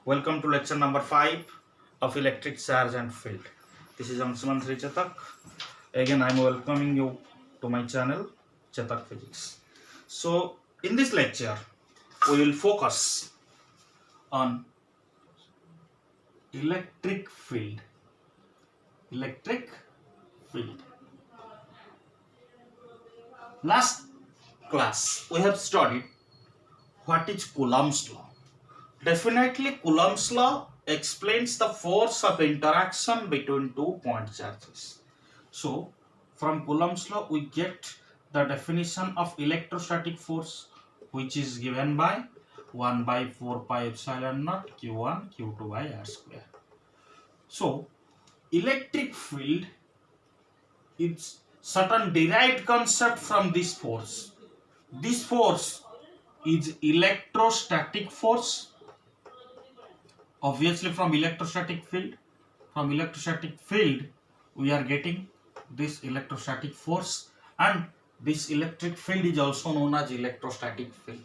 Welcome to lecture number 5 of electric charge and field. This is Anshuman Sri Chetak. Again, I am welcoming you to my channel Chetak Physics. So, in this lecture, we will focus on electric field. Electric field. Last class, we have studied what is Coulomb's law. Definitely, Coulomb's law explains the force of interaction between two point charges. So, from Coulomb's law, we get the definition of electrostatic force, which is given by 1 by 4 pi epsilon naught q1 q2 by r square. So, electric field is certain derived concept from this force. This force is electrostatic force. Obviously, from electrostatic field, we are getting this electrostatic force, and this electric field is also known as electrostatic field.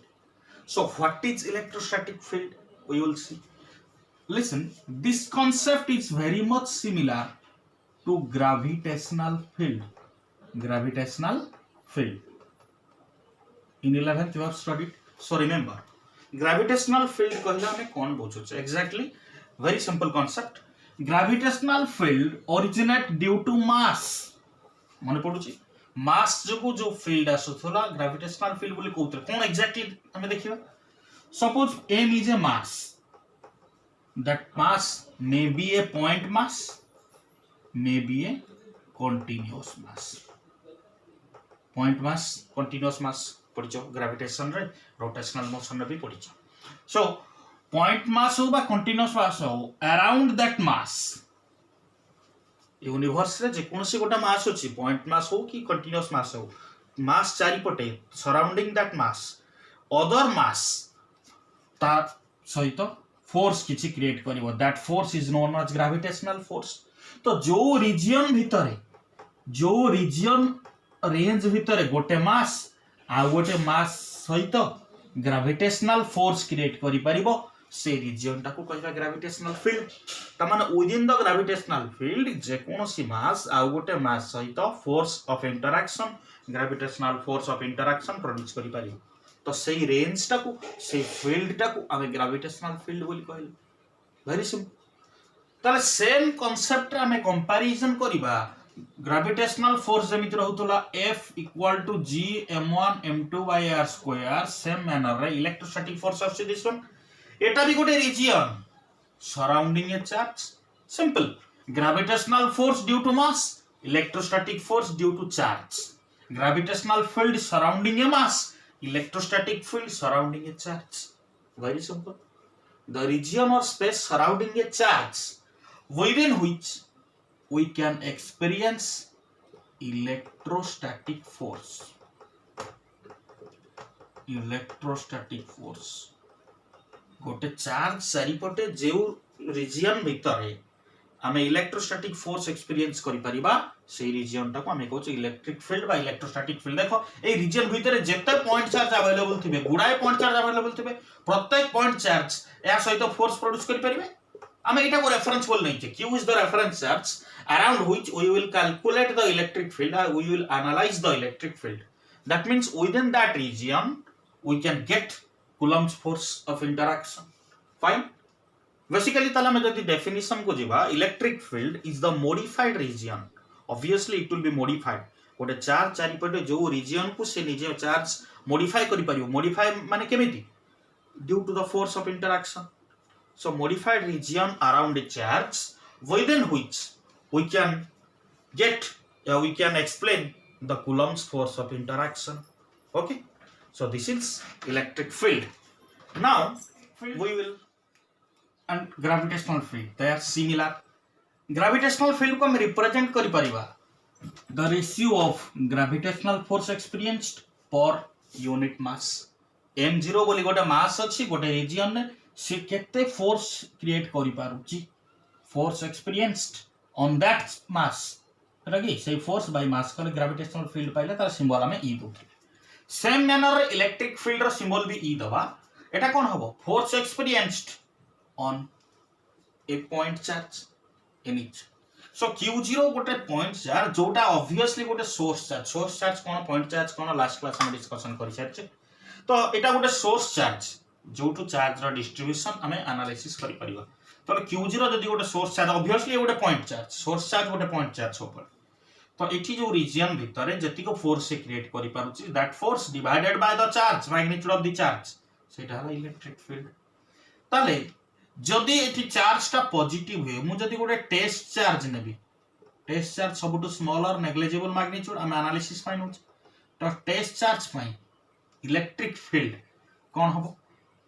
So, what is electrostatic field? We will see. Listen, this concept is very much similar to gravitational field. Gravitational field. In 11th, you have studied. So, remember. Gravitational field कहले हमें कौन बुझुचे exactly very simple concept. Gravitational field originate due to mass. मने पडुची mass जोगु जो field आसुथला gravitational field बोली कहउतले कोन exactly हमें देखिबा. Suppose m is a mass. That mass may be a point mass, may be a continuous mass. Point mass, continuous mass पढ़िचो gravitation रे rotational motion रे भी पढ़िचो. So point mass हो बा continuous मास हो अराउंड दैट मास यूनिवर्स रे जे कोनसी गोटा मास अछि पॉइंट मास हो कि कंटीन्यूअस मास हो मास चारि पटे surrounding that mass other mass ता सहित फोर्स किछि क्रिएट करिवो that force is known as gravitational force. तो जो रीजन रेंज भितरे गोटे मास आ गोटे मास सहित ग्रेविटेशनल फोर्स क्रिएट करि परिबो से रीजन टाको कहबा ग्रेविटेशनल फील्ड. त माने विदिन द ग्रेविटेशनल फील्ड जे कोनोसी मास आ गोटे मास सहित force of interaction gravitational force of interaction produce करि परिबो. तो सेही रेंज टाको से फील्ड टाको आमे ग्रेविटेशनल फील्ड बोली कहले. Very simple. ताले सेम कांसेप्ट रे आमे कंपैरिजन करिबा. ग्रेविटेशनल फोर्स जमित रहउतला F equal to G m1 m2 by r square same manner रे electrostatic force of this one एटा भी गोटे region surrounding a charge. Simple. Gravitational force due to mass, electrostatic force due to charge. Gravitational field surrounding a mass, electrostatic field surrounding a charge. Very simple. The region or space surrounding a charge within which we can experience electrostatic force. Electrostatic force. गोटे charge चारिपटे जो reason भितरे आमे electrostatic force experience करि परिबा से reason टाको आमे कहू electric field बा इलेक्ट्रोस्टैटिक फील्ड. देखो ए रीजन भितरे जेते पॉइंट चार्ज अवेलेबल थिबे गुडाय पॉइंट चार्ज अवेलेबल थिबे प्रत्येक पॉइंट चार्ज या सहित फोर्स प्रोड्यूस करि परिबे. आमे एटा को रेफरेंस बोल नै छै q is the reference charge around which we will calculate the electric field or we will analyze the electric field. That means within that region we can get Coulomb's force of interaction. Fine. Basically tala me jodi definition ko jiba electric field is the modified region. Obviously it will be modified. गोटे charge चारि पटे जो region को से निजे charge modify करि परियो. modify माने केमिति due to the force of interaction. So modified region around a charge within which we can get we can explain the Coulomb's force of interaction. Okay, so this is electric field. Now we will and gravitational field, they are similar. Gravitational field को हम represent करि परिबा the ratio of gravitational force experienced per unit mass. m0 बोली गोटे मास अछि गोटे reason ने से केते फोर्स क्रिएट करि पारुची force experienced on that mass रगी से फोर्स बाय मास कले ग्रेविटेशनल फील्ड पाइले तार सिंबल हमें ई दोथि. सेम मैनर इलेक्ट्रिक फील्ड रो सिंबल भी ई दबा एटा कोन हबो force experienced on a point charge in each. So Q0 गोटे point charge जोटा obviously गोटे source charge कोन point charge कोन last class हम discussion करि सारछे तो एटा गोटे source charge जोटू charge रो distribution हमें analysis करि परिबा तो Q0 जदि गोटे source charge obviously गोटे point charge source charge गोटे point charge होपर तो एठी जो region भितरे जति को force से create करि पारुची that force divided by the charge magnitude of the charge सेटा हला electric field ताले जदि एठी चार्ज टा पॉजिटिव है मु जदि गोटे टेस्ट चार्ज नेबी टेस्ट चार्ज सबटू स्मॉलर नेग्लिजिबल मैग्नीट्यूड हम एनालिसिस पाइन होछ तो टेस्ट चार्ज पाइन इलेक्ट्रिक फील्ड कोन हबो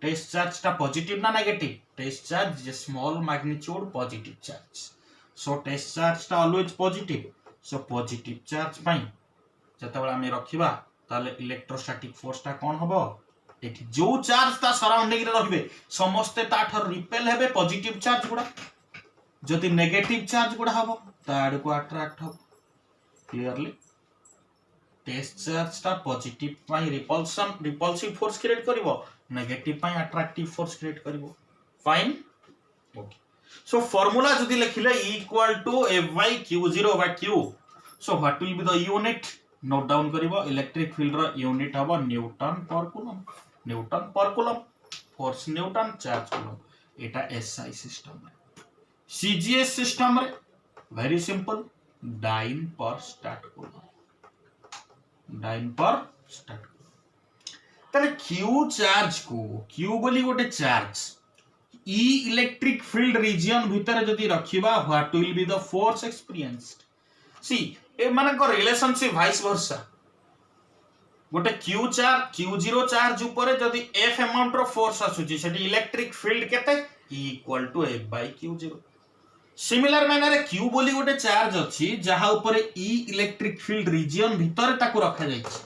टेस्ट चार्ज टा पॉजिटिव ना negative test charge is small magnitude positive charge so test charge टा always positive so positive charge पाइन जतबेला हम रखिबा ताले इलेक्ट्रोस्टैटिक फोर्स टा कोन हबो एठी जो चार्ज ता सराउंडिंग रे रहिबे समस्त ताठर रिपेल हेबे पॉजिटिव चार्ज गुडा जति नेगेटिव चार्ज गुडा हबो ताड को अट्रैक्ट हबो क्लियरली टेस्ट चार्ज ता पॉजिटिव पाई रिपल्सिव फोर्स क्रिएट करिवो नेगेटिव पाई अट्रैक्टिव फोर्स क्रिएट करिवो फाइन ओके सो फार्मूला जदि लिखिले equal to F/Q0 by Q so what will be the unit note down करिवो इलेक्ट्रिक फील्ड रो यूनिट हबो newton per coulomb force newton charge coulomb एटा SI system में CGS system रे very simple dyne per stat तले Q charge को Q बोली गोटे charge E electric field region भीतर जदि रखिबा what will be the force experienced सी ए माने को रिलेशनशिप वाइस वर्सा गोटे Q0 चार्ज ऊपर जदि F अमाउंट रो फोर्स आसुची सेठी इलेक्ट्रिक फील्ड केते equal to F/Q0 similar manner Q बोली गोटे चार्ज अछि जहा ऊपर E इलेक्ट्रिक फील्ड रीजन भीतर ताको रखा जाइछि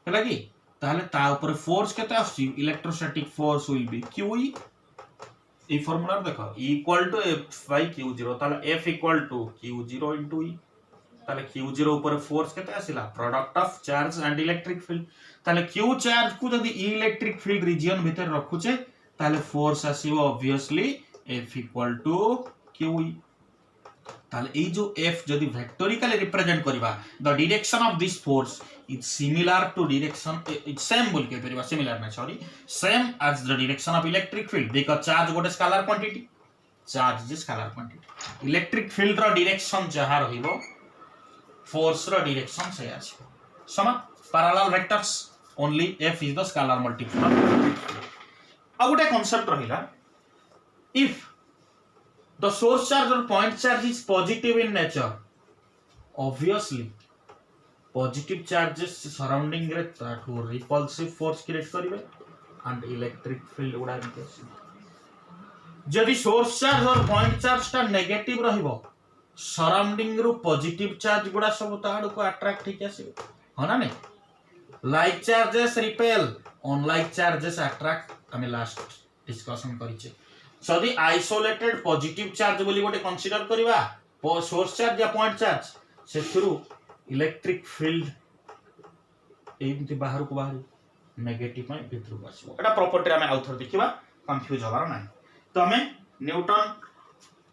हैला कि ताले ता ऊपर फोर्स केते आसुची electrostatic force will be QE A formula देखो इक्वल टू F/Q0 ताले F equal to Q0 * E ताले Q0 ऊपर फोर्स केते आसिला product of charge and electric field ताले Q चार्ज को जदि इलेक्ट्रिक फील्ड रीजन भीतर रखुचे ताले फोर्स आसीबो obviously F equal to QE ताले ए जो F जदि वेक्टोरिकली रिप्रेजेंट करबा the direction of this force is similar to direction is same बोल के परबा सिमिलर ना sorry same as the direction of electric field because charge गोटे scalar quantity charge is scalar quantity electric field रो direction जहा रहिबो force रो direction से आछो some parallel vectors only F is the scalar multiple आ गोटे कांसेप्ट रहिला if the source charge or point charge is positive in nature obviously positive charges surrounding रे ताठो रिपल्सिव फोर्स क्रिएट करिवे एंड इलेक्ट्रिक फील्ड उडा जदि source charge or point charge ता negative रहिबो सराउंडिंग रो पॉजिटिव चार्ज गुडा सब ताड़ को अट्रैक्ट ठीक आसीबो हो ना नहीं like charges repel unlike charges attract हमें लास्ट डिस्कशन करिचे सदी आइसोलेटेड पॉजिटिव चार्ज बोली गोटे कंसीडर करबा सोर्स चार्ज या पॉइंट चार्ज से थ्रू इलेक्ट्रिक फील्ड एमती बाहर को बाहर नेगेटिव में भीतर को आसीबो एटा प्रॉपर्टी हमें आउथर देखिबा कंफ्यूज होबार नाही तो हमें न्यूटन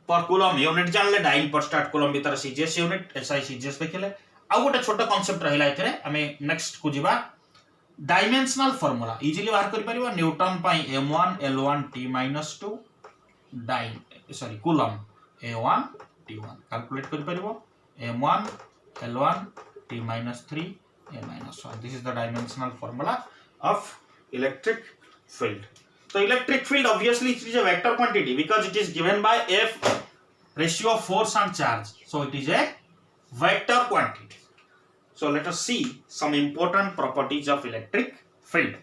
पर कूलम यूनिट जानले डाइन पर स्टार्ट कूलम भीतर सीजीएस यूनिट एसआई सीजीएस देखले आ गोटे छोटा कांसेप्ट रहिला एथरे हमें नेक्स्ट को जिबा डायमेंशनल फार्मूला इजीली बाहर करि परिबा न्यूटन पाई m1 l1 t-2 dyne sorry coulomb a1 t1 calculate करि परिबो m1 l1 t-3 a-1 this is the dimensional formula of electric field. So electric field obviously it is a vector quantity because it is given by F ratio of force and charge. So it is a vector quantity. So let us see some important properties of electric field.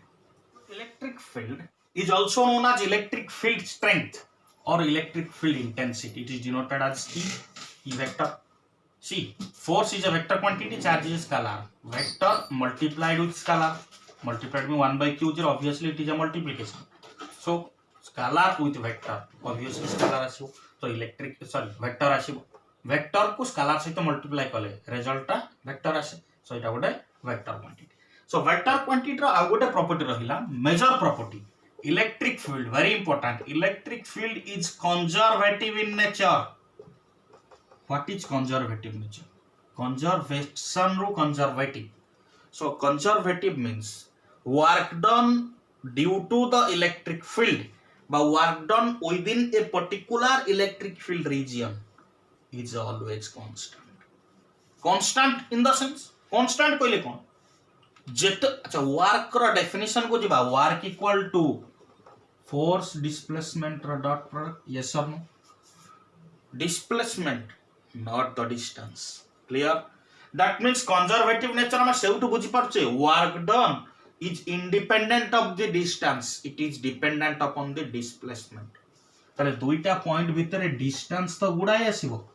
Electric field is also known as electric field strength or electric field intensity. It is denoted as E vector. See, force is a vector quantity, charge is scalar. Vector multiplied with scalar. Multiplied with 1/Q0, obviously it is a multiplication. So scalar with vector obviously scalar आसीबो तो electric sorry vector आसीबो vector को scalar सहित multiply कले result vector आसे so एटा गोटे vector quantity so vector quantity रो आ गोटे प्रॉपर्टी रहिला major property Electric field, very important. Electric field is conservative in nature. What is conservative nature? Conservation ru conservative. So conservative means work done due to the electric field, but work done within a particular electric field region is always constant. Constant in the sense, constant कहले कौन? जेत अच्छा work रो definition को जिबा work equal to force displacement रो dot product, yes or no? Displacement not the distance, clear? That means conservative nature हम सेउटु बुझी परछे work done is independent of the distance, it is dependent upon the displacement. ताले दुईटा पॉइंट भितर distance तो गुडाई आसीबो,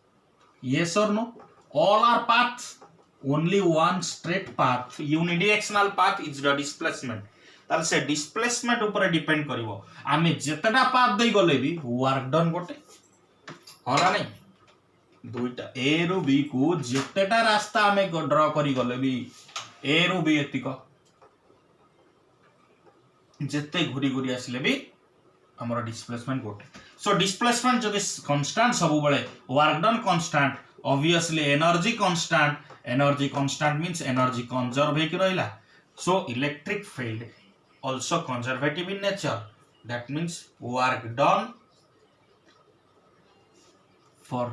yes or no? All are paths, only one straight path, unidirectional path is the displacement. ताले से डिस्प्लेसमेंट ऊपर डिपेंड करिवो आमे जेतटा पाथ देई गले भी वर्क डन गोटे होला नै. दुईटा ए रु बी को जेतटा रास्ता आमे ड्रा करी गले भी ए रु बी एतिक जेते घुरी घुरी आसिले भी हमर डिस्प्लेसमेंट गोटे. सो डिस्प्लेसमेंट जदि कांस्टेंट सब बेले work done constant, obviously energy constant. Energy constant means energy conserve ହେଇକି ରହିଲା. So electric field also conservative in nature. That means work done for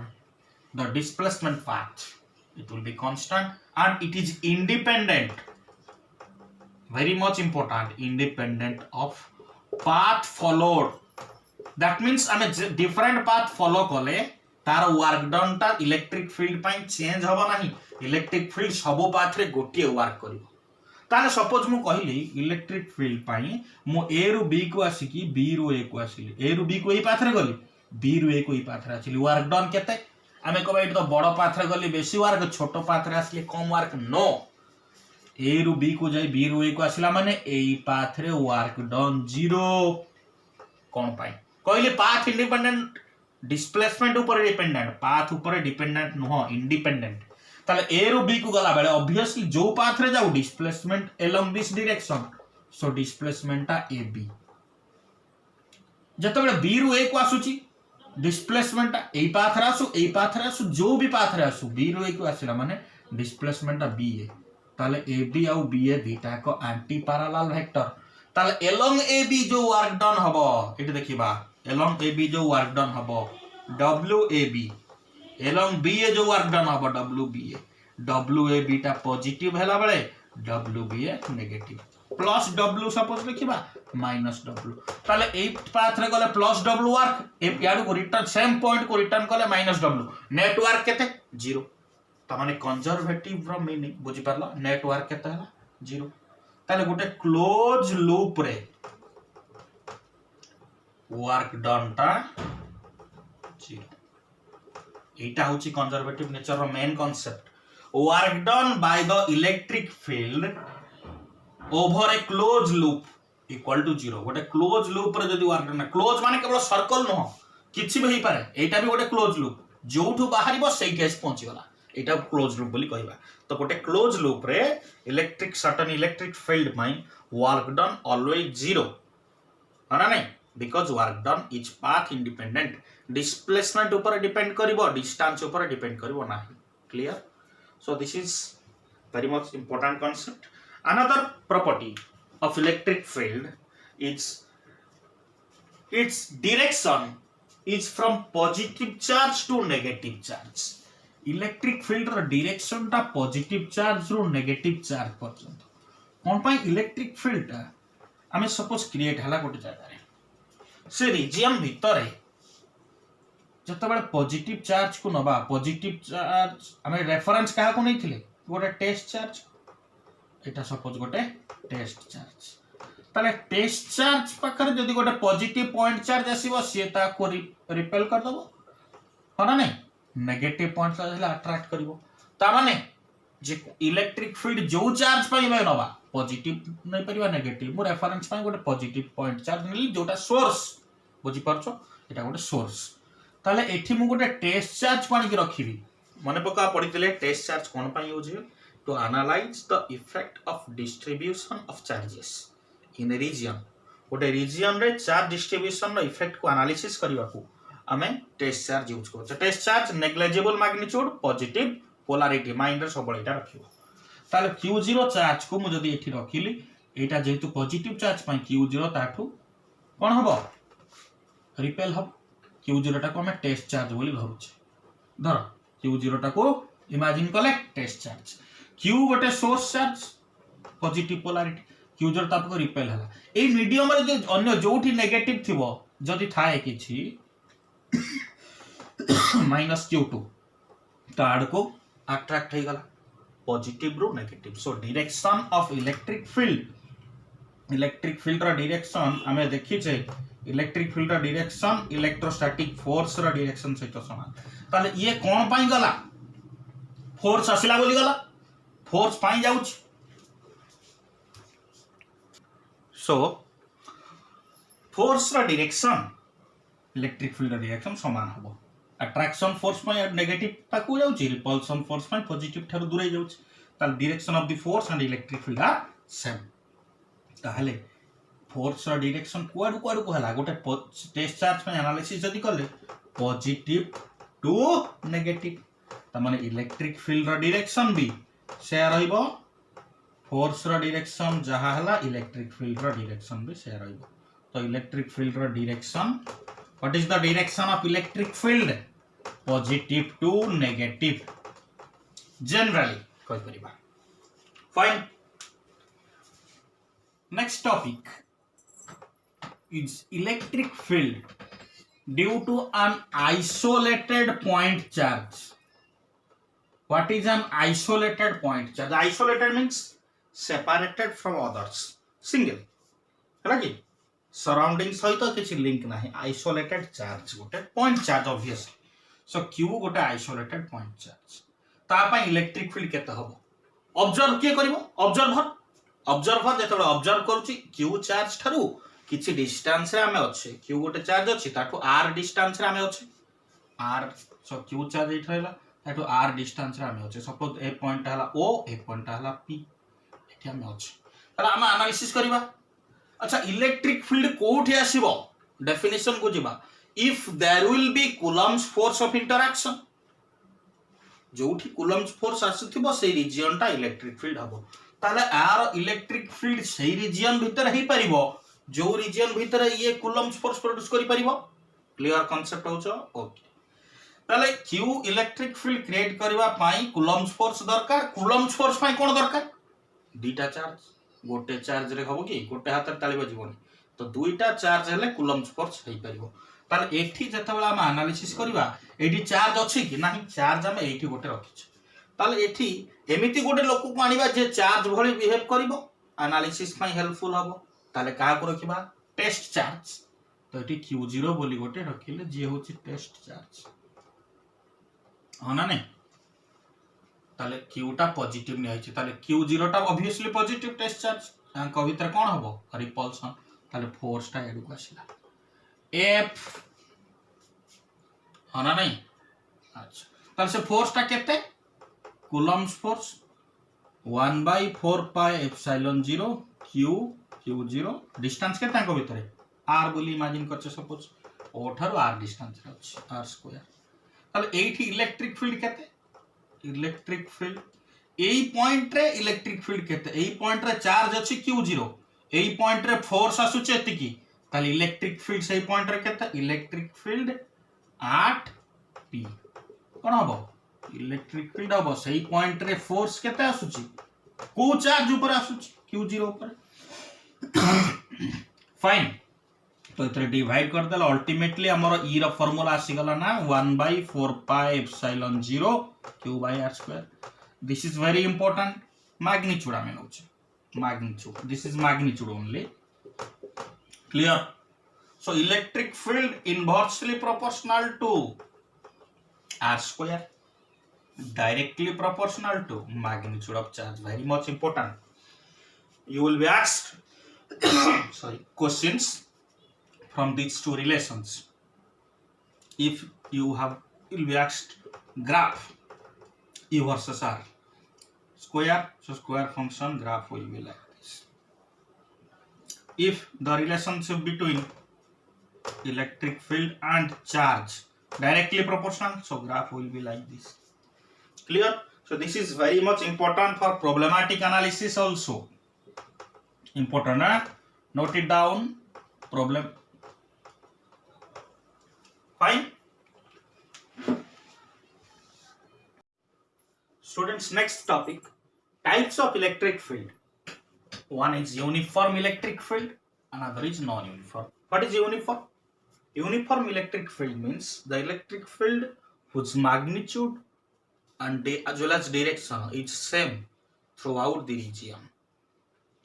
the displacement path, it will be constant and it is independent. Very much important, independent of path followed. That means हमें different path follow कले तार work done ता electric field पाई change हबो नाही. Electric field सबो path रे गोटिए work करिवो. ताले suppose मु कहिली इलेक्ट्रिक फील्ड पाई मु ए रु बी को आसी की बी रु ए को आसीली, ए रु बी को एई पाथ रे गली, बी रु ए को एई पाथ रे आसीली. वर्क डन केते? आमे कहबा एट तो बड़ पाथ रे गली बेसी वर्क, छोटो पाथ रे आसीले कम वर्क. नो, ए रु बी को जाई बी रु ए को आसीला माने एई पाथ रे वर्क डन जीरो. कोन पाई कहली? पाथ इंडिपेंडेंट, डिस्प्लेसमेंट ऊपर डिपेंडेंट, पाथ ऊपर डिपेंडेंट नुह, इंडिपेंडेंट. ताले ए रु बी को गला बेले ऑब्वियसली जो पाथ रे जाऊ displacement along this direction, so displacement ता ए बी. जते बेले बी रु ए को आसुची डिस्प्लेसमेंट ता एई पाथ रे आसु, एई पाथ रे आसु, जो भी पाथ रे आसु बी रु ए को आसिला माने डिस्प्लेसमेंट ता बी ए. ताले ए बी आउ बी ए दीटा को एंटी पैरेलल वेक्टर. ताले अलोंग ए बी जो वर्क डन हबो एटी देखिबा, along AB जो वर्क डन हबो WAB, along BA जो वर्क डन हबो WBA. WAB टा पॉजिटिव हैला बेले WBA negative. Plus W suppose लिखिबा माइनस W. ताले 8 पाथ रे गले प्लस W वर्क, ए याडू को रिटर्न सेम पॉइंट को रिटर्न कले माइनस W. नेटवर्क केते? 0. त माने कंजर्वेटिव रो मीनिंग बुझि परला. नेटवर्क केते हला? 0. ताले गोटे क्लोज लूप रे वर्क डन टा 0. एटा होची कंजर्वेटिव नेचर रो main concept. Work done by the electric field over a close loop equal to 0. गोटे क्लोज लूप रे जदी वर्क डन, क्लोज माने केवल सर्कल नो, किछि भी हेई पारे. एटा भी गोटे क्लोज लूप, जोठू बाहरिबो सेई केस पहुंची गला, एटा क्लोज लूप बोली कहबा. तो गोटे क्लोज लूप रे electric certain electric field my work done always 0 है ना नहीं, because work done is path independent. Displacement ऊपर डिपेंड करिवो, डिस्टेंस ऊपर डिपेंड करिवो नाही. Clear? So this is very much important concept. Another property of electric field is its direction is from positive charge to negative charge. Electric field ର direction टा positive charge ରୁ negative charge पर्यंत. कोन पाई electric field टा हमें suppose create हला गोटे जगह रे, से रीजियन भितर जत बड़े पॉजिटिव चार्ज को नबा, पॉजिटिव चार्ज हमें रेफरेंस कहा को नहीं थिले गोटे टेस्ट चार्ज. एटा सपोज गोटे टेस्ट चार्ज. ताले टेस्ट चार्ज पाखर जदी गोटे पॉजिटिव पॉइंट चार्ज आसीबो से ता को रिपेल कर दबो, होना नहीं. नेगेटिव पॉइंट चार्ज अट्रैक्ट करिवो. ता माने जे इलेक्ट्रिक फील्ड जो चार्ज पाई बै नबा पॉजिटिव नहीं परिवा नेगेटिव, मु रेफरेंस पाई गोटे पॉजिटिव पॉइंट चार्ज नेली जोटा सोर्स बुझी परछो, एटा गोटे सोर्स. ताले एठी मु गोटे टेस्ट चार्ज पानी के रखिबी. मने पका पडितले टेस्ट चार्ज कोन पाई यूज हे to analyze the effect of distribution of charges in a region गोटे रीजन रे चार्ज डिस्ट्रीब्यूशन रो इफेक्ट को एनालिसिस करबा को हमें टेस्ट चार्ज यूज करछ। Test charge negligible magnitude positive polarity mind रे सब एटा रखियो। ताले Q0 चार्ज को मु जदी एठी रखिली एटा जेतु पॉजिटिव चार्ज पई Q0 ताठू कोन हबो रिपेल हबो। Q0 टा को हमें टेस्ट चार्ज बोली धरुछ। धर Q0 टा को इमेजिन कले टेस्ट चार्ज। Q गोटे source charge positive polarity Q0 ताप को रिपेल हला। ए मीडियम रे जो अन्य जोठी नेगेटिव थिबो जदी थाए किछि माइनस Q2 ताड को अट्रैक्ट हे गला पॉजिटिव रो negative. So direction of electric field रो डायरेक्शन हमें देखि छे इलेक्ट्रिक फील्ड रो डायरेक्शन इलेक्ट्रोस्टैटिक फोर्स रो डायरेक्शन सहित समान। ताले ये कोन पई गला फोर्स आसिला बोली गला फोर्स पई जाउछ। सो फोर्स रो डायरेक्शन इलेक्ट्रिक फील्ड रो डायरेक्शन समान हबो। अट्रैक्शन फोर्स पई नेगेटिव ताकू जाउची रिपल्सन फोर्स पई पॉजिटिव थारु दूरे जाउची। ताल direction of the force and electric field are same. ताहले फोर्स रो डायरेक्शन कुआडू कुआडू को हला गोटे टेस्ट चार्ज पई एनालिसिस जदी करले पॉजिटिव टू नेगेटिव त माने इलेक्ट्रिक फील्ड रो डायरेक्शन भी से रहइबो फोर्स रो डायरेक्शन जहा हला इलेक्ट्रिक फील्ड रो डायरेक्शन भी से रहइबो। तो इलेक्ट्रिक फील्ड रो direction what is the direction of electric field positive to negative generally कहि परिबा। Fine next topic is electric field due to an isolated point charge. What is an isolated point charge? Isolated means separated from others, single है कि surrounding सहित किसी link नाही। Isolated charge गोटे point charge obviously. सो Q गोटे isolated point charge ता पई electric field केते हबो ऑब्जर्व के करिवो ऑब्जर्वर जेतबे ऑब्जर्व करूची Q चार्ज थारु किछि डिस्टेंस रे हमें अछि Q गोटे चार्ज अछि ताठो r डिस्टेंस रे हमें अछि r। सो Q चार्ज एठ रहला ताठो r डिस्टेंस रे हमें अछि। सपोज ए पॉइंट हला O ए पॉइंट हला P एठी हमें अछि। तला हम एनालिसिस करिबा। अच्छा इलेक्ट्रिक फील्ड कोठी आसीबो डेफिनेशन को जिबा if there will be coulomb's force of interaction जोठी कूलम्स फोर्स आसीथिबो सेही रीजन टा इलेक्ट्रिक फील्ड हबो। ताले आर इलेक्ट्रिक फील्ड सेही रीजन भीतर हे परिबो जो रीजन भीतर ये कूलम्स फोर्स प्रोड्यूस करि परिबो। क्लियर कांसेप्ट होचो ओके। ताले Q इलेक्ट्रिक फील्ड क्रिएट करबा पई कूलम्स फोर्स दरकार। कूलम्स फोर्स पई कोन दरकार दुईटा चार्ज गोटे चार्ज रे हबो कि गोटे हाथ ताली बजिबोनी तो दुईटा चार्ज हेले कूलम्स फोर्स हेई परिबो। ताले एठी जतबेला हम एनालिसिस करबा एठी चार्ज अछि कि नाही चार्ज हम एठी गोटे रखिछ। ताले एठी एमिति गोटे लोक को आनिबा जे चार्ज भली बिहेव करिवो एनालिसिस पई हेल्पफुल हबो। ताले का को रखिबा टेस्ट चार्ज। तो एठी Q0 बोली गोटे रखिले जे होची टेस्ट चार्ज होना नै। ताले Q टा पॉजिटिव नै आइछि ताले Q0 टा ऑब्वियसली पॉजिटिव टेस्ट चार्ज अंक भीतर कोन हबो रिपल्सन। ताले फोर्स टा एडु को आसिला F होना नै। अच्छा ताले से फोर्स टा केते Coulomb's force 1/4 pi epsilon 0 Q0 distance केते अंक भीतर r बोली इमेजिन करछ सपोज O थारो r डिस्टेंस रे अछि r स्क्वायर। ताले एठी इलेक्ट्रिक फील्ड केते इलेक्ट्रिक फील्ड एई पॉइंट रे इलेक्ट्रिक फील्ड केते एई पॉइंट रे चार्ज अछि Q0 एई पॉइंट रे फोर्स आसुचे एतिकी ताले इलेक्ट्रिक फील्ड सेई पॉइंट रे केते इलेक्ट्रिक फील्ड 8p कोन हबो इलेक्ट्रिक फील्ड हबो सेई पॉइंट रे फोर्स केते आसुची को चार्ज ऊपर आसुची Q0 ऊपर। फाइन तो इतरे डिवाइड कर देला अल्टीमेटली हमर E रो फार्मूला आसी गला ना 1/4 pi epsilon 0 Q by r square. This is very important magnitude I mean magnitude. This is magnitude only. Clear? So electric field inversely proportional to r square directly proportional to magnitude of charge. Very much important. You will be asked questions from these two relations. If you will be asked graph E versus R square, so square function graph will be like this. if the relationship between electric field and charge directly proportional, so graph will be like this. Clear? So this is very much important for problematic analysis also. Important, huh? Note it down. Problem. Fine. Students, next topic, types of electric field. One is uniform electric field, another is non-uniform. What is uniform? Uniform electric field means the electric field whose magnitude and as well as direction is same throughout the region.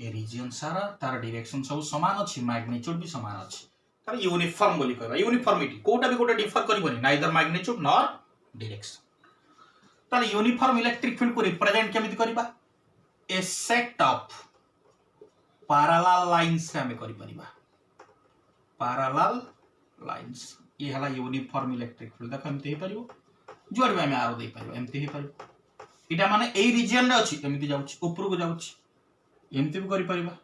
A region सारा तार direction सब समान अछि, magnitude भी समान अछि, तार uniform बोली कहबा. Uniformity कोटा भी Kota differ करिबनी, neither magnitude nor direction. तार uniform electric field को represent केमिति करिबा? A set of parallel lines से हमें करि परिबा. Parallel lines ये हला यूनिफॉर्म इलेक्ट्रिक फील्ड. देखो एमती हे परिबो, जुआड में आरो दे परिबो, एमती हे परिबो. इटा माने एई रीजन रे अछि, एमती जाउछि, ऊपर को जाउछि, एमती भी करि परिबा.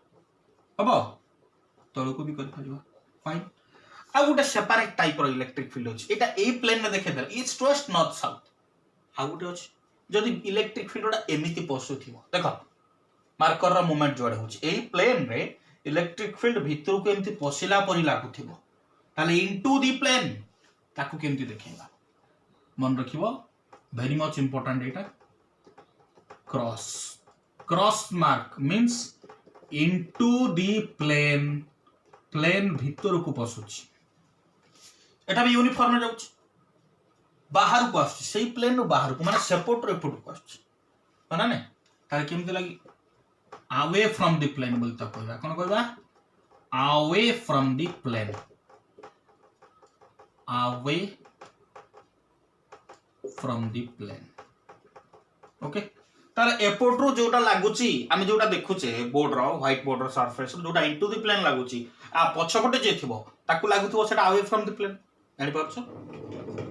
हबो तळो को भी करि परिबा. फाइन. आ गुटे सेपरेट टाइप रो इलेक्ट्रिक फील्ड अछि. एटा ए प्लेन में देखे देल, ईस्ट वेस्ट नॉर्थ साउथ. आ गुटे अछि जदि इलेक्ट्रिक फील्डटा एमिति पसुथिबो, देखो मार्कर रो मूवमेंट जोडे होछि, एई प्लेन रे इलेक्ट्रिक फील्ड भितर को एमिति पसिला परि लागुथिबो, ताले इनटू दी प्लेन ताकू केमती देखेबा. मन रखिबो, वेरी मच इंपोर्टेंट एटा. Cross cross mark means into the plane, plane भितर को पसुछि. एटा भी यूनिफॉर्म जाउछि, बाहर को आछि, सेही प्लेन रो बाहर को, माने सपोर्ट रो एपट को आछि, माने ने ताले केमती लागि away from the plane बोलता कहबा. कोन कहबा? away from the plane, away from the plane. Okay, तार एपोर्ट रो जोटा लागुची, आमे जोटा देखुचे बोर्ड रो, व्हाइट बोर्ड रो सरफेस रो जोटा इनटू द प्लेन लागुची, आ पछपटे जे थिबो ताकू लागुथबो सेटा अवे फ्रॉम द प्लेन. जानि पाछो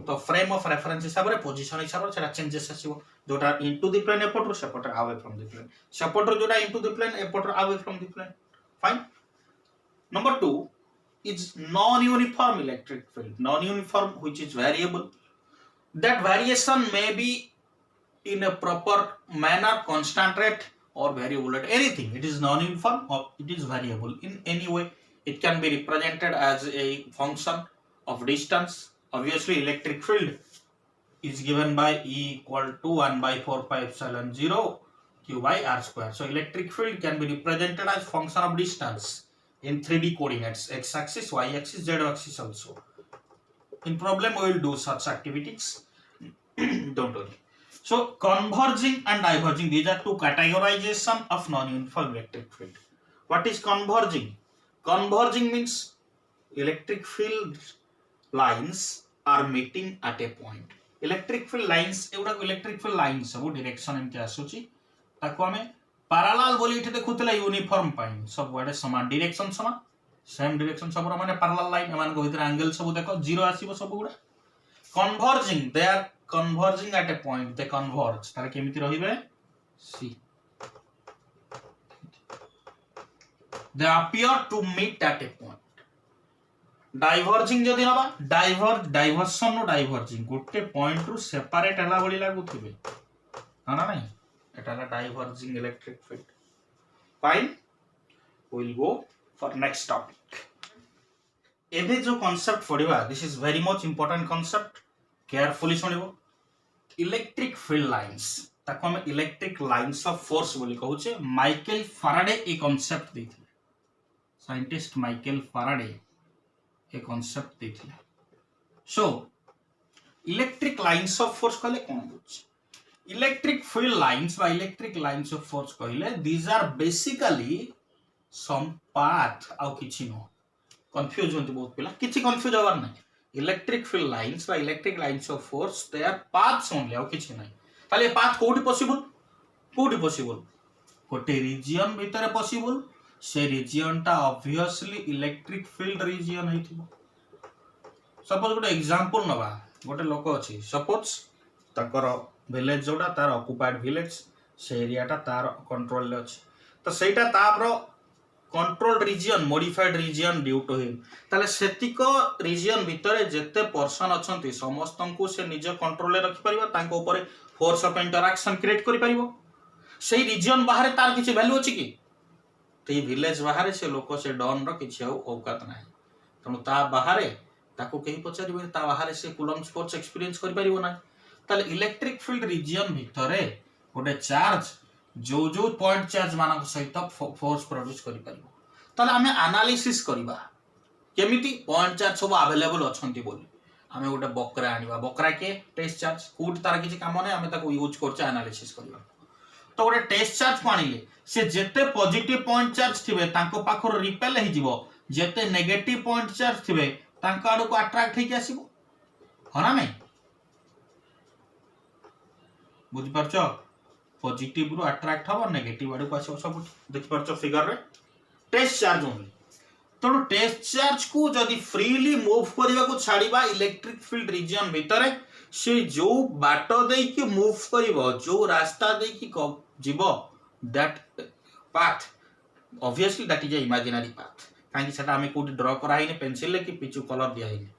तो फ्रेम ऑफ रेफरेंस हिसाब रे, पोजीशन हिसाब रे सेटा चेंजेस आसीबो. जोटा इनटू द प्लेन एपोर्ट रो, सेपोर्ट अवे फ्रॉम द प्लेन, सेपोर्ट रो जोटा इनटू द प्लेन, एपोर्ट रो away from the plane. Fine. Number 2 is non-uniform electric field. Non-uniform, which is variable. That variation may be in a proper manner, constant rate or variable at anything. It is non-uniform or it is variable in any way. It can be represented as a function of distance. Obviously, electric field is given by E equal to 1 by 4 pi epsilon 0 Q by R square. So, electric field can be represented as function of distance in 3D coordinates, x axis, y axis, z axis also. In problem we will do such activities. Don't worry. So converging and diverging, these are two categorization of non-uniform electric field. What is converging? Converging means electric field lines are meeting at a point. Electric field lines, एवढा electric field lines सब direction एमती आसुची, ताको हमें parallel बोली इठे देखुतले uniform pine, सब वाडे समान डायरेक्शन, समान सेम डायरेक्शन सब माने पैरेलल लाइन, एमान को भीतर एंगल सब देखो जीरो आसीबो सब गुडा. Converging, they are converging at a point, they converge, तार केमिति रहिबे सी, they appear to meet at a point. Diverging जदि हबा, डाइवर्सन नो डाइवर्जिंग गोटे पॉइंट रु सेपरेट हला बोली लागुथिबे, ना नहीं, एटा ला diverging electric field. Fine, we will go for next topic. एबे जो concept पढिबा, this is very much important concept, carefully सुनिबो. Electric field lines, ताको हम electric lines of force बोली कहूचे. Michael Faraday A concept देथिले, scientist Michael Faraday A concept देथिले. So electric lines of force कहले कोन बुझ? Electric field lines by electric lines of force कहले, these are basically some path आउ किछि न. Confuse होंती बहुत पिला, किछि कंफ्यूज होबार नै. Electric field lines by electric lines of force, they are paths only, आउ किछि नै. ताले पाथ कोडी पॉसिबल, कोडी पॉसिबल, कोटे रीजन भीतर पॉसिबल, से रीजन टा ऑब्वियसली इलेक्ट्रिक फील्ड रीजन हेतिबो. सपोज गोटे एग्जांपल नबा, गोटे लोक अछि, सपोज ताकर विलेज जोटा तार ऑक्युपाइड विलेज, से एरिया टा तार कंट्रोल ले अछि, तो सेटा तार controlled region modified region due to him ताले सेतिक रीजन भितर जेते पर्सन अछंती समस्त को से निज कंट्रोल रे रखि परिबा तांको ऊपर फोर्स ऑफ इंटरैक्शन क्रिएट करि परिबो सेही रीजन बाहर तार किछि वैल्यू अछि कि ते विलेज बाहर से लोक से डॉन रो किछि औकात नाही तनु ता बाहर ताको केही पचारिबे ता बाहर से कूलम्ब फोर्स एक्सपीरियंस करि परिबो ना ताले इलेक्ट्रिक फील्ड रीजन भितर गोटे चार्ज जो जो पॉइंट चार्ज मानक सहित फोर्स प्रोड्यूस करि परिबो ताले हमें एनालिसिस करबा केमिति पॉइंट चार्ज सब अवेलेबल अछंती बोली हमें गोटे बकरा आनिबा बकरा के टेस्ट चार्ज कोड तार किछि काम नै हमें ताको यूज करछ एनालिसिस करबा तो गोटे टेस्ट चार्ज पानिले से जेते पॉजिटिव पॉइंट चार्ज थिबे तांको पाखर रिपेल हे जिवो जेते नेगेटिव पॉइंट चार्ज थिबे तांको आडो को अट्रैक्ट हे के आसीबो हना नै बुझि परछो पॉजिटिव रु अट्रैक्ट हबो नेगेटिव आडो को आसीबो सब देखि परछो फिगर रे टेस्ट चार्ज ओनली तो टेस्ट चार्ज को जदि फ्रीली मूव करबा को छाड़ीबा इलेक्ट्रिक फील्ड रीजन भितर से जो बाट दे कि मूव करिवो जो रास्ता दे कि जीवो that path obviously that is a imaginary path काहे सेटा हमें कोड ड्रा करा हिने पेंसिल ले कि पिचू कलर दिया हिने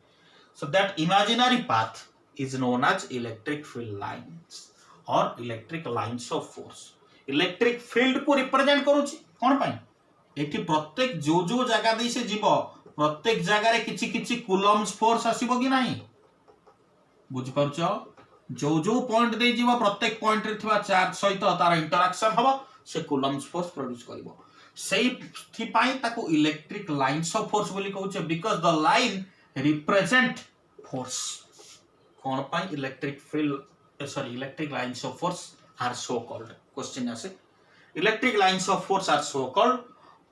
so that imaginary path is known as electric field lines और electric lines of force electric field को रिप्रेजेंट करूची कोन पाई एठी प्रत्येक जो जो जगह दे से जीवो प्रत्येक जगह रे किछि किछि कूलम्ब फोर्स आसीबो कि नाही बुझ परछो जो जो पॉइंट दे जीवो प्रत्येक पॉइंट रे थिबा चार्ज सहित तार इंटरैक्शन हबो से कूलम्ब फोर्स प्रोड्यूस करिवो सेही थि पाई ताको इलेक्ट्रिक लाइंस ऑफ फोर्स बोली कहउचे because the line represent force कोन पाई electric field sorry electric lines of force are so called question आसे electric lines of force are so called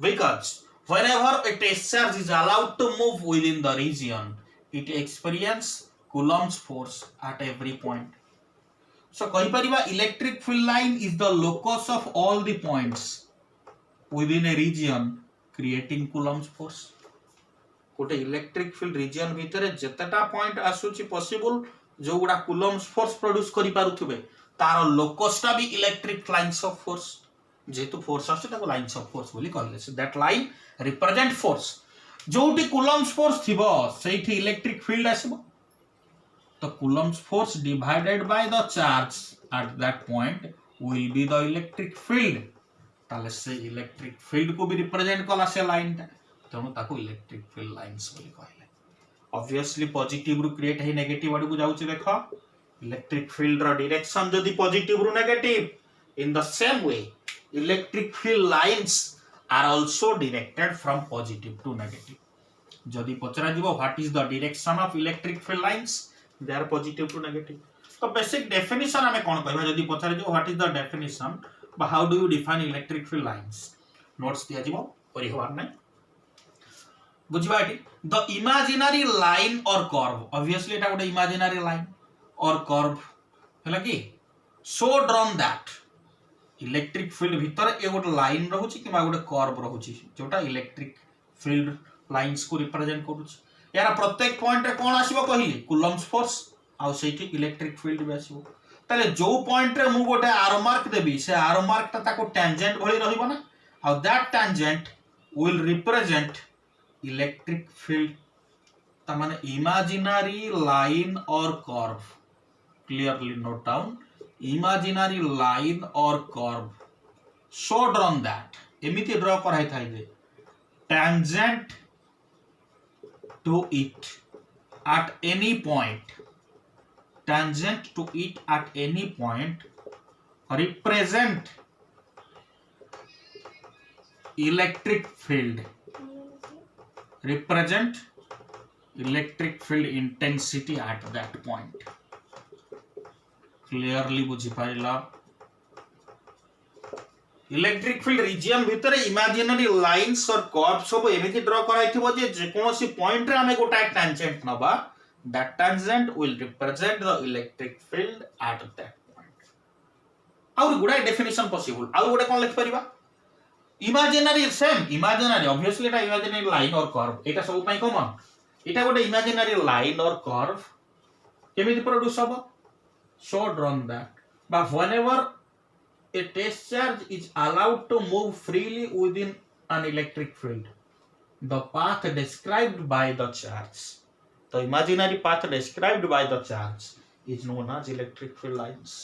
because whenever a test charge is allowed to move within the region it experience coulomb's force at every point so कहि परिबा electric field line is the locus of all the points within a region creating coulomb's force कोटे electric field reason भितर जतटा point आसुची possible जो गुडा coulomb force produce करि पारुथबे तार लोकसटा भी electric lines of force जेतु फोर्स आसे ताको लाइंस ऑफ फोर्स बोली कहले so that line represent force जोटी कूलम्ब फोर्स थिबो सेठी इलेक्ट्रिक फील्ड आसीबो तो coulomb force divided by the charge at that point will be the electric field ताले से इलेक्ट्रिक फील्ड को भी रिप्रेजेंट कला से लाइन तनो ताको इलेक्ट्रिक फील्ड लाइंस बोली कहले ऑब्वियसली पॉजिटिव रु क्रिएट है नेगेटिव आडू को जाउची देखो इलेक्ट्रिक फील्ड रो डायरेक्शन जदी पॉजिटिव रु negative in the same way electric field lines are also directed from positive to negative jodi pachara jibo what is the direction of electric field lines they are positive to negative so basic definition ame kon कहबा jodi pachara jibo what is the definition but how do you define electric field lines notes दिया jibo करि होबार नै बुझिबा eighty the imaginary line or curve obviously eta गोटे imaginary line or curve हला कि so drawn that electric field भीतर ए गोटे line रहउची किबा गोटे कर्व रहउची जोटा इलेक्ट्रिक फील्ड लाइंस को रिप्रेजेंट करूची यार प्रत्येक पॉइंट रे कोन आसीबो कहिली कूलम्ब फोर्स आ सेठी इलेक्ट्रिक फील्ड भी आसीबो ताले जो पॉइंट रे मु गोटे एरो मार्क देबी से एरो मार्क ता ताको टेंजेंट भली रहिबो ना आ that tangent will represent electric field ता माने imaginary line or curve clearly note down imaginary line or curve so drawn that एमिति ड्रा कराई थाई जे tangent to it at any point tangent to it at any point represent electric field intensity at that point clearly बुझी पाइला electric field reason भितर imaginary lines और curve सब एमिति draw कराइथिबो जे कोनोसी पॉइंट रे हमें गोटा टेंजेंट नबा that tangent will represent the electric field at that point और गुडा डेफिनेशन पॉसिबल और गोटे कोन लिख परिबा imaginary same imaginary obviously Etah imaginary line or curve एटा सब पई कॉमन एटा गोटे इमेजिनरी लाइन और कर्व केमिति प्रोड्यूस होबो so drawn that but whenever a test charge is allowed to move freely within an electric field, the path described by the charge, the imaginary path described by the charge is known as electric field lines.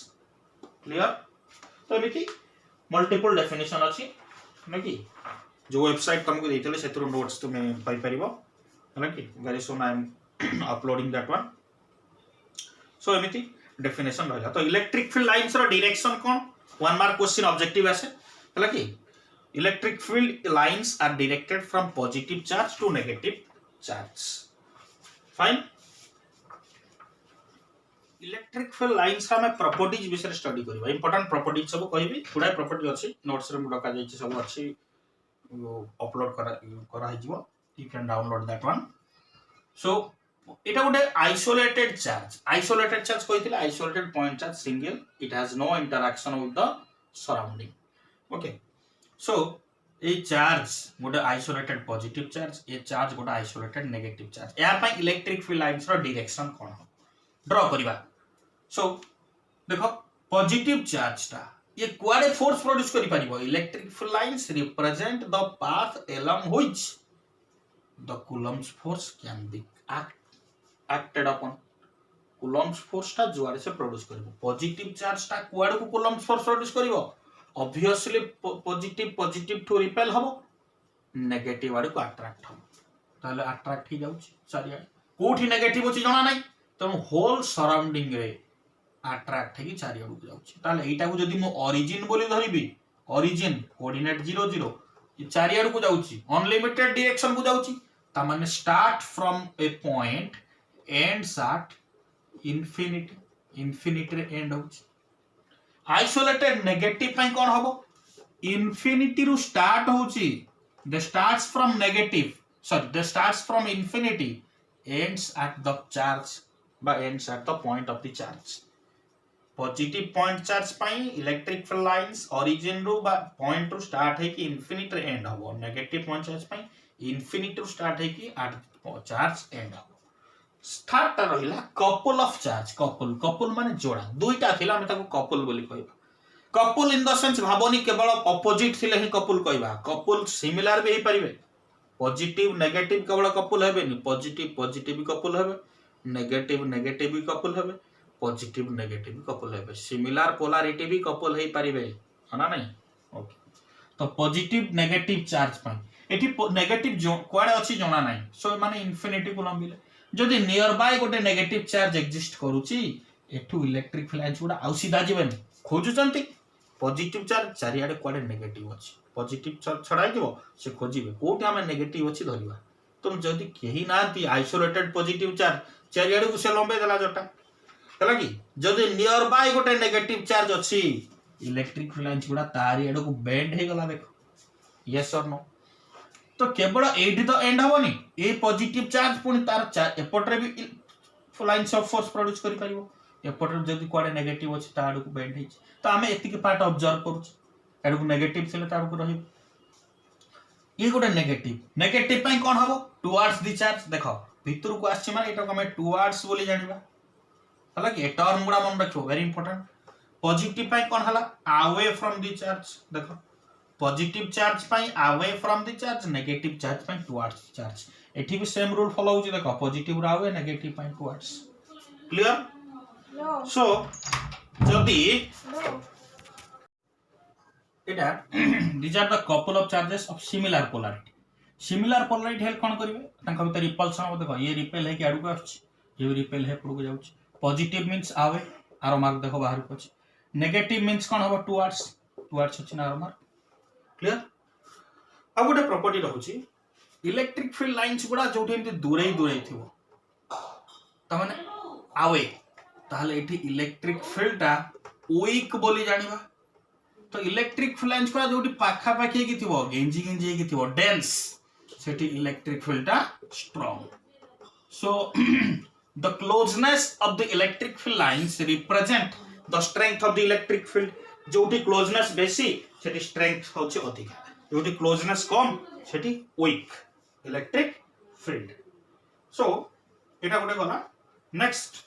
Clear? तो एमिति multiple definition अछि न कि जो website तुमको देइतले सेतरो notes तुमे पाई परिबो है कि very soon I am uploading that one. So एमिति डेफिनेशन रहला. तो इलेक्ट्रिक फील्ड लाइंस रो डायरेक्शन कोन 1 मार्क क्वेश्चन ऑब्जेक्टिव आसे है कि electric field lines are directed from positive charge to negative charge. Fine. Electric field lines का मैं properties विषय स्टडी करिबा. important properties सब कहबी. थोड़ा property अछि notes रे डका जाय छै सब अछि अपलोड करा हे जिवो. You can download that one. So এটা ଗୋଟେ isolated charge. Isolated charge কইতিলে isolated point charge single. It has no interaction with the surrounding. Okay. So a charge गोटे आइसोलेटेड पॉजिटिव चार्ज, ए चार्ज गोटे आइसोलेटेड नेगेटिव चार्ज. या पई electric field lines रो direction कोन हो draw करबा. सो देखो positive charge ता ये कुआडे फोर्स प्रोड्यूस करि परिबो. Electric field lines represent the path along which the coulomb's force can be acted upon. coulomb's force ता जुआडे से प्रोड्यूस करबो. पॉजिटिव चार्ज ता कुआडे को coulomb's force प्रोड्यूस करबो. Obviously positive to repel हबो, नेगेटिव आडे को अट्रैक्ट हबो. ताले अट्रैक्ट ही जाउची चारिया. कोठी नेगेटिव होची जणा नै, तनु होल सराउंडिंग रे अट्रैक्ट हेकी चारिया को जाउची. ताले एटा को जदी मो ओरिजिन बोली धरिबी, ओरिजिन कोऑर्डिनेट 0 0 ये चारिया को जाउची, अनलिमिटेड डायरेक्शन को जाउची. ता माने start from a point ends at infinity. Infinity रे एंड होची. आइसोलेटेड नेगेटिव पई कोन हबो. इंफिनिटी रु स्टार्ट होची, the starts from negative, sorry the starts from infinity ends at the charge बा ends at the point of the charge. Positive point charge पई electric field lines origin रु बा point रु स्टार्ट है कि infinity रे and हबो. Negative point charge पई इंफिनिटी रु स्टार्ट है कि एट चार्ज एंड हबो. थर्ड रहिला कपल ऑफ चार्ज. कपल माने जोड़ा. दुईटा थिला हम ताको कपल बोली कहबा. कपल इन द सेंस भाबोनी केवल ऑपोजिट थिले ही कपल कहबा. कपल सिमिलर भी हे परिबे. पॉजिटिव नेगेटिव केवल कपल हेबेनी. पॉजिटिव कपल हेबे, नेगेटिव भी कपल हेबे, पॉजिटिव नेगेटिव कपल हेबे. सिमिलर पोलैरिटी भी कपल हे परिबे हना नहीं. ओके. तो पॉजिटिव नेगेटिव चार्ज पई एठी नेगेटिव जो कोआडे अछि जणा नाही. सो माने इंफिनिटी कोलम बिले जदि नियर बाय गोटे नेगेटिव चार्ज एग्जिस्ट करूची एठू इलेक्ट्रिक फील्ड लाइंस गुडा आउ सीधा जीवन खोजुचंती. पॉजिटिव चार्ज चारियाडे कोआडे नेगेटिव अछि. पॉजिटिव चार्ज छडाई दिबो से खोजिबे कोठी हमें नेगेटिव अछि धरिबा. तुम जदि केही नांती आइसोलेटेड पॉजिटिव चार्ज चारियाडे को से लंबे देला जटा हला कि जदि नियर बाय गोटे नेगेटिव चार्ज अछि इलेक्ट्रिक फील्ड लाइंस गुडा तारी एडो को बेंड हे गला. देखो यस और नो. तो केवल एठी तो एंड हबनी. ए पॉजिटिव चार्ज पुनी तार एपटरे भी लाइंस ऑफ फोर्स प्रोड्यूस करि परिबो. एपटरे जदी कोडे नेगेटिव अछि ताडू को बेंड हिच. तो हमें एति के पार्ट ऑब्जर्व करूछ. एडू को नेगेटिव थिले ताडू को रही. ये गोटे नेगेटिव पई कोन हबो टुवर्ड्स द चार्ज. देखो भितर को आछि माने एटा को हमें टुवर्ड्स बोली जानिबा. हला कि ए टर्म गुडा मन रखो वेरी इंपोर्टेंट. पॉजिटिव पई कोन हला अवे फ्रॉम द चार्ज. देखो पॉजिटिव चार्ज पाई away from the charge, negative charge पाई टुवर्ड्स चार्ज. एठी भी सेम रूल फॉलो होची. देखो पॉजिटिव रा अवे, नेगेटिव पाई टुवर्ड्स. क्लियर. नो. सो जदी एटा these are the couple of charges of similar polarity. Similar polarity हेल कोन करिवे तांका भीतर रिपल्सन. देखो ये रिपेल है कि आडू को आछि, ये रिपेल है पडू को जाउछि. पॉजिटिव मींस अवे, आरो मार्क देखो बाहर को अछि. नेगेटिव मींस कोन हबो टुवर्ड्स अछि ना आरो मार्क. क्लियर. अब गोटे प्रॉपर्टी रहउची इलेक्ट्रिक फील्ड लाइंस गुडा जोठी एमती दूरे थिबो त माने आवे ताहले एठी इलेक्ट्रिक फील्ड ता वीक बोली जानिबा. तो इलेक्ट्रिक फील्ड लाइंस गुडा जोठी पाखा पाखी की थिबो गेंजी की थिबो डेंस सेठी इलेक्ट्रिक फील्ड ता strong. So the closeness of the electric field lines represent the strength of the electric field. जोठी क्लोजनेस बेसी सेठी स्ट्रेंथ होची अधिक. जोठी क्लोजनेस कम सेठी वीक इलेक्ट्रिक फील्ड. सो एटा गोटे गला. नेक्स्ट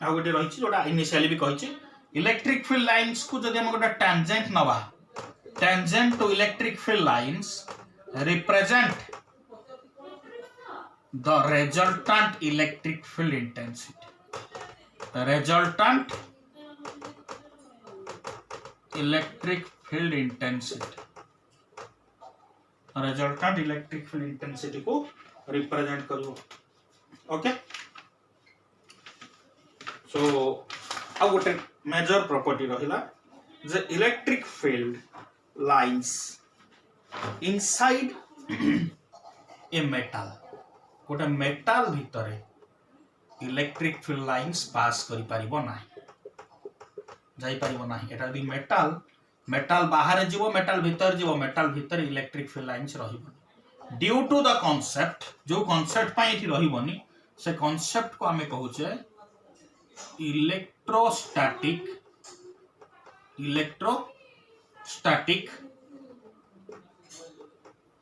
आ गोटे रहिछि जोटा इनिशियली भी कहिछि इलेक्ट्रिक फील्ड लाइंस को जदि हम गोटे टेंजेंट नबा, tangent to electric field lines represent the resultant electric field intensity. Resultant electric field intensity. Resultant electric field intensity को represent करो. Okay. So अब गोटे major property रहिला the electric field lines inside a metal. गोटे metal भितरे electric field lines pass करि परिबो नाही जाई परिबो नाही एटा भी मेटाल मेटाल बाहर जीवो मेटाल भीतर इलेक्ट्रिक फील्ड लाइन्स रहिबो ड्यू टू द कांसेप्ट जो कांसेप्ट पई एठी रहिबोनी से कांसेप्ट को हमें कहूचे electrostatic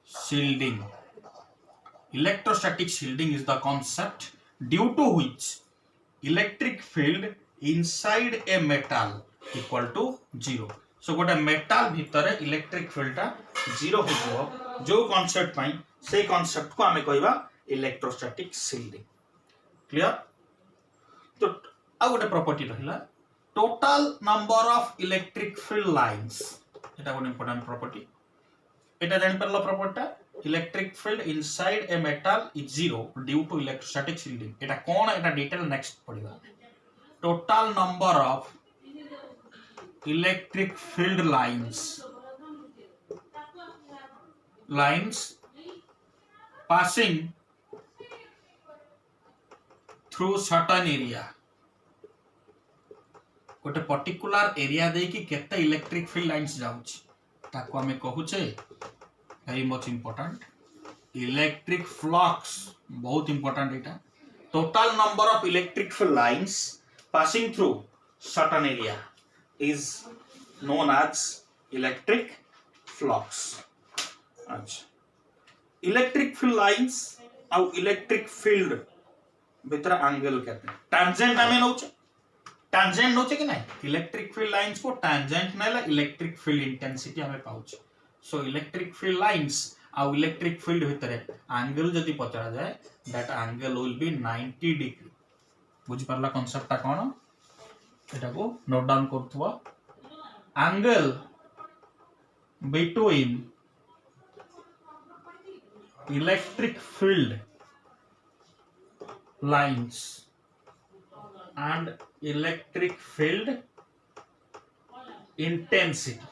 shielding. Electrostatic shielding is the concept due to which electric field inside a metal equal to 0. So गोटे मेटाल भितर इलेक्ट्रिक फील्ड टा 0 हो जो कांसेप्ट पाई से कांसेप्ट को हमें कहबा इलेक्ट्रोस्टैटिक शील्डिंग. क्लियर. तो आ गोटे प्रॉपर्टी रहिला total number of electric field lines एटा गोटे इंपोर्टेंट प्रॉपर्टी. एटा जानि परला property electric field inside a metal is 0 due to electrostatic shielding. एटा कोन एटा डिटेल नेक्स्ट पढिबा. Total number of electric field lines passing through certain area. गोटे पर्टिकुलर एरिया दे कि केते इलेक्ट्रिक फील्ड लाइंस जाउछ ताको हमें कहूचे very much important electric flux. बहुत इंपोर्टेंट एटा. Total number of electric field lines passing through certain area is known as electric flux. अच्छा इलेक्ट्रिक फील्ड लाइंस और इलेक्ट्रिक फील्ड भीतर एंगल कहते हैं टैंजेंट हमें नोचे टैंजेंट नोचे कि नहीं इलेक्ट्रिक फील्ड लाइंस को टैंजेंट नेला इलेक्ट्रिक फील्ड इंटेंसिटी हमें पाउछ. सो इलेक्ट्रिक फील्ड लाइंस और इलेक्ट्रिक फील्ड भीतर एंगल जदी पचरा जाए that angle will be 90 degree. बुझि परला कांसेप्ट ता कोन एटा को नोट डाउन करथुवा. Angle between electric field lines and electric field intensity.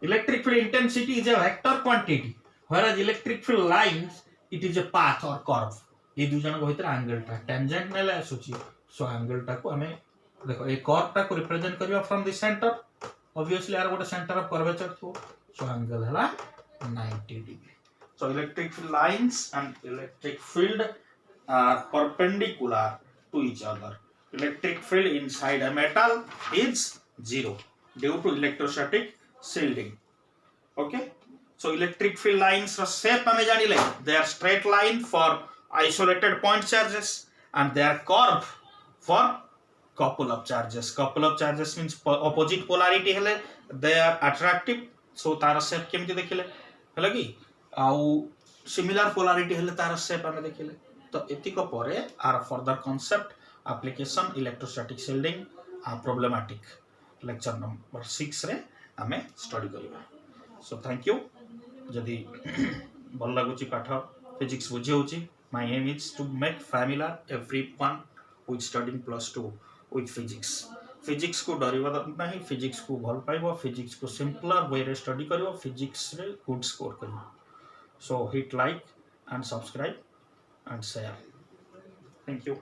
Electric field intensity is a vector quantity whereas electric field lines it is a path or curve. ये दो जन को भीतर एंगल टा टेंजेंट नेला आसुची. सो एंगल टा को हमें देखो ए कर्व टा को रिप्रेजेंट करियो फ्रॉम द सेंटर. ऑब्वियसली यार गोटे सेंटर ऑफ कर्वेचर थो. सो एंगल हला 90 degree. So electric field lines and electric field are perpendicular to each other. Electric field inside a metal is 0 due to electrostatic shielding. Okay. So electric field lines are shape हमें जानी ले. They are straight line for isolated point charges and they are curve for couple of charges. Couple of charges means opposite polarity हेले they are attractive. So Tara shape केमती देखिले हेला की आउ similar polarity हेले तार शेप हमें देखिले. तो एतिक परे आर further concept application electrostatic shielding आ प्रॉब्लमैटिक लेक्चर नंबर 6 रे हमें स्टडी करबा. So thank you. जदी भल लागुची पाठ फिजिक्स बुझे होची my aim is to make familiar everyone with studying +2 with physics. Physics को डरिबा नहीं फिजिक्स को भल पाइबो फिजिक्स को सिंपलर वे रे स्टडी करिवो फिजिक्स रे गुड स्कोर करिवो. So hit like and subscribe and share. Thank you.